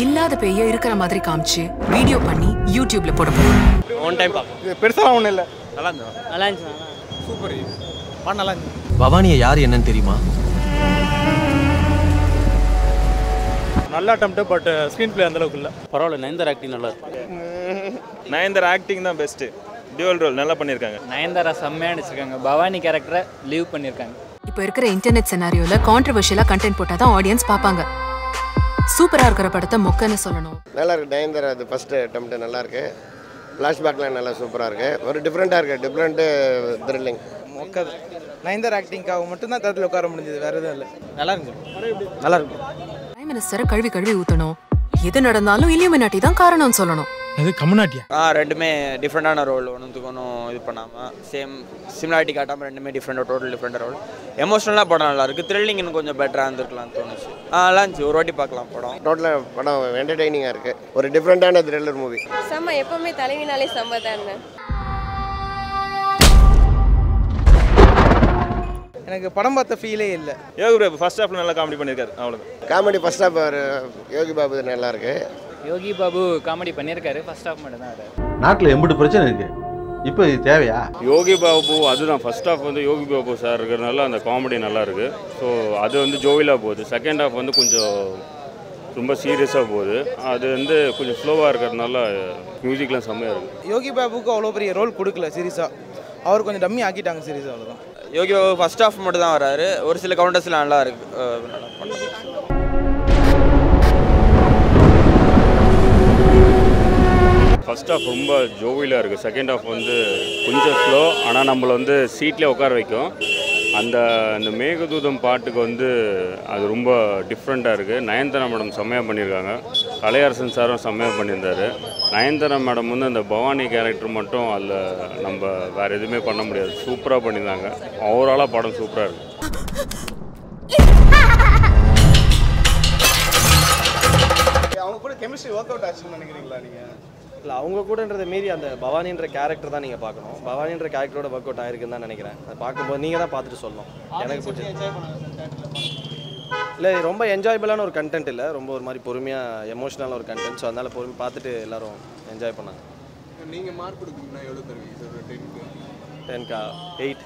இல்லாத பேய இருக்கிற மாதிரி காமிச்சு வீடியோ பண்ணி யூடியூப்ல போட போறோம். ஒன் டைம் பாப்போம். இது பெருசா ஒண்ணு இல்ல. நல்லா இருந்துச்சு. சூப்பர். நல்லா இருந்துச்சு. பவானியை யார் என்னன்னு தெரியுமா? நல்ல அட்டெம்ப்ட் பட் ஸ்கிரீன் பிளே அந்த அளவுக்கு இல்ல. பரவாயில்ல, நயன்தாரா ஆக்டிங் நல்லா இருக்கு. நயன்தாரா ஆக்டிங் தான் பெஸ்ட். டியூவல் ரோல் நல்லா பண்ணிருக்காங்க. நயன்தாரா செம்மையா நடிச்சிருக்காங்க. பவானி கேரக்டரை லீவ் பண்ணிருக்காங்க. இப்போ இருக்கிற இன்டர்நெட் சினாரியோல கான்ட்ரோவர்ஷியலா கண்டென்ட் போட்டா தான் ஆடியன்ஸ் பாப்பாங்க. சூப்பரா இருக்கிற படத்தை மொக்கன்னு சொல்லணும். நல்லா இருக்கு. நயன்தாரா அது ஃபர்ஸ்ட் அட்டெம்ப்ட் நல்லா இருக்கு. ஃப்ளாஷ்பேக்லாம் நல்லா சூப்பராக இருக்கு. ஒரு டிஃப்ரெண்ட்டாக இருக்கு. Different thrilling. மொக்கது. நயன்தாரா ஆக்டிங்காக மட்டும் தான் தேட்டரில் உட்கார முடிஞ்சது, வேற எதுவும் இல்லை. நல்லா இருக்கு. நல்லா இருக்கு. பிரைம் மினிஸ்டரை கழுவி ஊத்தணும். எது நடந்தாலும் இல்லுமினாட்டி தான் காரணம்னு சொல்லணும். அது கம்யூனிட்டியா? ரெண்டுமே டிஃப்ரெண்டான ரோல், ஒன்றுத்துக்கு ஒன்றும் இது பண்ணாமல் சிமிலாரிட்டி காட்டாமல் ரெண்டுமே டோட்டல் டிஃப்ரெண்டாக ரோல். எமோஷனலாக படம் நல்லா இருக்குது. த்ரில்லிங் இன்னும் கொஞ்சம் பெட்டராக இருந்திருக்கலாம்னு தோணுச்சு. நல்லா இருந்துச்சு. ஒரு வாட்டி பார்க்கலாம் படம். டோட்டலாக படம் என்டர்டெய்னிங்காக இருக்குது. ஒரு டிஃப்ரெண்ட்டான த்ரில்லர் மூவி. செம்ம. எப்பவுமே தலைவினாலே செம்ம தானே. எனக்கு படம் பார்த்த ஃபீலே இல்லை. யோகி பாபு ஃபர்ஸ்ட் ஹாஃப்ல நல்லா காமெடி பண்ணிருக்காரு. அவ்வளவுதான். Comedy first half Yogi Babu நல்லா இருக்கு. யோகி பாபு காமெடி பண்ணியிருக்காரு. ஃபர்ஸ்ட் ஹாஃப் மட்டும் தான். நாட்டில் எம்பிட்டு பிரச்சனை இருக்கு. இப்போ இது தேவையா? யோகி பாபு அதுதான் ஃபர்ஸ்ட் ஹாஃப் வந்து யோகி பாபு சார் இருக்கிறதுனால அந்த காமெடி நல்லா இருக்கு. ஸோ அது வந்து ஜோவிலாக போகுது. செகண்ட் ஹாஃப் வந்து கொஞ்சம் ரொம்ப சீரியஸாக போகுது. அது வந்து கொஞ்சம் ஸ்லோவாக இருக்கிறதுனால மியூசிக்லாம் செம்மையாக இருக்குது. யோகி பாபுக்கு அவ்வளோ பெரிய ரோல் கொடுக்கல சீரியஸாக. அவர் கொஞ்சம் டம்மி ஆக்கிட்டாங்க சீரியஸாக, அவ்வளோதான். யோகி பாபு ஃபர்ஸ்ட் ஹாஃப் மட்டும் தான் வராரு. ஒரு சில கவுண்டர்ஸ்லாம் நல்லா இருக்கு. ஃபர்ஸ்ட் ஹாஃப் ரொம்ப ஜோவிலாக இருக்குது. செகண்ட் ஹாஃப் வந்து கொஞ்சம் ஸ்லோ. ஆனால் நம்மளை வந்து சீட்லேயே உட்கார வைக்கும். அந்த மேகதூதம் பாட்டுக்கு வந்து அது ரொம்ப டிஃப்ரெண்ட்டாக இருக்குது. நயன்தாரா மேடம் செம்மையாக பண்ணியிருக்காங்க. கலையரசன் சாரும் செம்மையாக பண்ணியிருந்தார். நயன்தாரா மேடம் வந்து அந்த பவானி கேரக்டர் மட்டும் அதில் நம்ம வேறு எதுவுமே பண்ண முடியாது. சூப்பராக பண்ணியிருந்தாங்க. ஓவராலாக படம் சூப்பராக இருக்குது. அவங்க கூட கெமிஸ்ட்ரி ஒர்க் அவுட் ஆச்சுன்னு நினைக்கிறீங்களா நீங்கள்? இல்லை, அவங்க கூடன்றதை மீறி அந்த பவானின்ற கேரக்டர் தான் நீங்கள் பார்க்கணும். பவானின்ற கேரக்டரோட ஒர்க் அவுட் ஆயிருக்குன்னு தான் நினைக்கிறேன். அதை பார்க்கும்போது நீங்கள் தான் பார்த்துட்டு சொல்லணும். எனக்கு பிடிச்சது இல்லை, ரொம்ப என்ஜாயபிளான ஒரு கண்டென்ட் இல்லை. ரொம்ப ஒரு மாதிரி பொறுமையாக எமோஷனலான ஒரு கண்டென்ட். ஸோ அதனால் பொறுமை பார்த்துட்டு எல்லோரும் என்ஜாய் பண்ணாங்க. நீங்கள் மார்க் கொடுத்தீங்கன்னா எவ்வளோ தருவீங்க சார்? 10க்கா 8.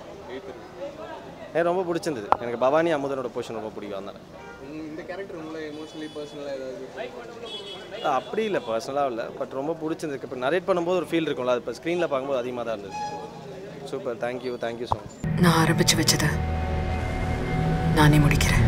எனக்கு ரொம்ப பிடிச்சிருந்தது. எனக்கு பவானி அமுதனோட பொசிஷன் ரொம்ப பிடிக்கும். அதனால் இந்த கேரக்டர் உங்களை எமோஷனலி பர்சனலாக ஏதாவது? அப்படி இல்லை, பர்சனலாக இல்லை. பட் ரொம்ப பிடிச்சிருந்துருக்கு. இப்போ நரேட் பண்ணும்போது ஒரு ஃபீல் இருக்கும்ல, அது இப்போ ஸ்க்ரீனில் பார்க்கும்போது அதிகமாக தான் இருந்தது. சூப்பர். Thank you so much. நான் ஆரம்பிச்சு வச்சதை நானே முடிக்கிறேன்.